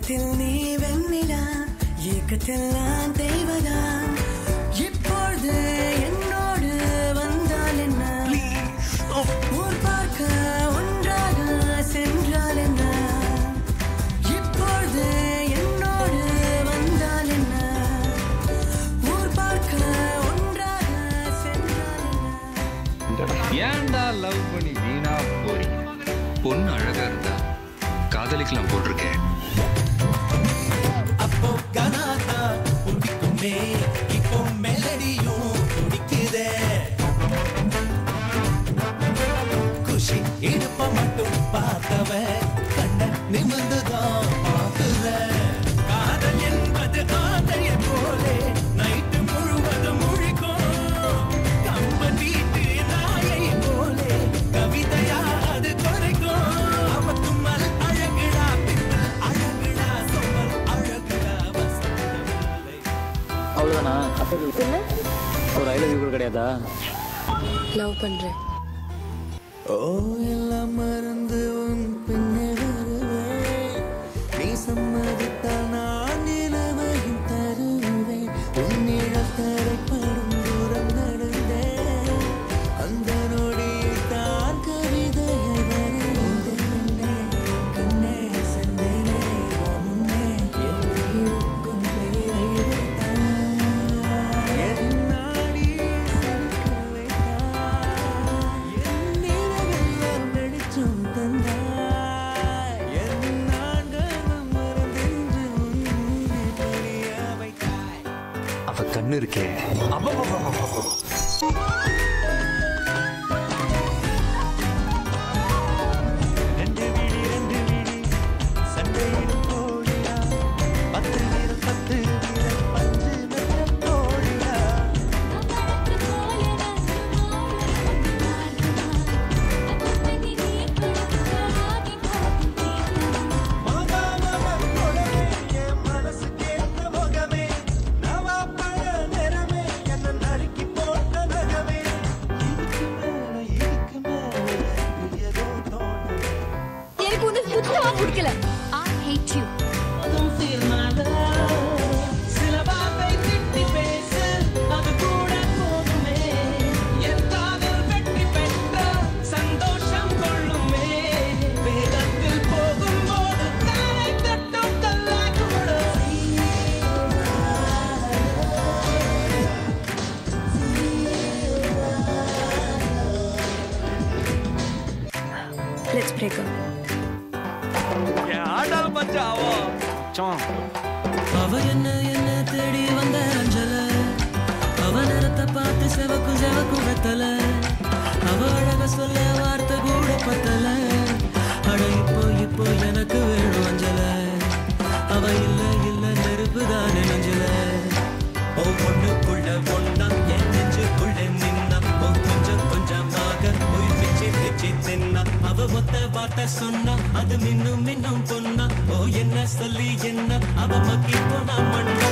தூக்கத்தில் நீ வெண்ணிலா, ஏக்கத்தில் நான் தெய்வதா. இப்பொழுது என்னோடு வந்தால் என்ன, ஊர் பார்க்க ஒன்றாக சென்றால் என்ன. இப்பொழுது என்னோடு வந்தால் என்ன, ஊர் பார்க்க ஒன்றாக சென்றால் என்ன. ஏன்டா லவ் பண்ணி வீணா போறீங்க? பொண்ணு அழகா இருந்தா காதலிக்கலாம் போட்டிருக்கேன். அப்போ கனாதா பிடிக்குமே, இப்போ மெலடியும் பிடிக்குதே. குஷி இடுப்ப மட்டும் பார்த்தவன் கண்ண நிமிர்ந்துதான் பார்க்கல. காதல் என்பது ஆதையை போலே நைட்டு முழுவதும் முழிக்கும். கம்ப வீட்டு நாயை போலே கவிதையா அது குறைக்கும். அவ தும்மல் அழகுடா, பின்னல் அழகுடா, சொம்மல் அழகுடா, வசந்தமில்லை. அவ்வளோதானா? ஒரு ஐ லவ் யூ கூட கிடையாதா? லவ் பண்றேன். ஓ எல்லாம் மறந்து உன் பின்னே வருவேன். நீ சம்மதித்தால் நான் நிலவையும் தருவேன். உன் நிழத்தரைப்படும் தூரம் நடந்தேன். அந்த நொடியில் தான் கவிதையை வரைந்தேன். கண்ணே சென்றேனே முன்னே இருக்கும் பெயரை வைத்தான். என் நாடியை சிரிக்க வைத்தான். என் நிலவெல்லாம் வெளிச்சம் தந்தாய். என் நான்காம் மறந்தென்று உன்னை புரிய வைத்தாய். அவ கண்ணு இருக்கே, ரெண்டு விழி சண்டையிடும் கோழியா, 10 வீரல் 10 வீரல் 5 லட்சம் கோழியா. எனக்கு வந்து சுத்தமா பிடிக்கல. I hate you. Let's break up. அவ என்ன தேடி வந்த அஞ்சல, அவ நேரத்தை பார்த்து செவக்கும் வெத்தல. அவ அழக சொல்ல வார்த்தை கூட பத்தல. அட இப்போ எனக்கு வேணும் அஞ்சல. அவ இல்ல நெருப்புதான் நெஞ்சல. ஓ பொண்ணுக்குள்ள பொண்ணா என் நெஞ்சுக்குள்ள நின்னா. ஓ கொஞ்சமாக உயிர் பிச்சு தின்னா. அவ மொத்த வார்த்தை சொன்னா அது மின்னும் பொன்னா. ஓ என்ன சொல்லி என்ன அவ மக்கி போனா மண்ணா.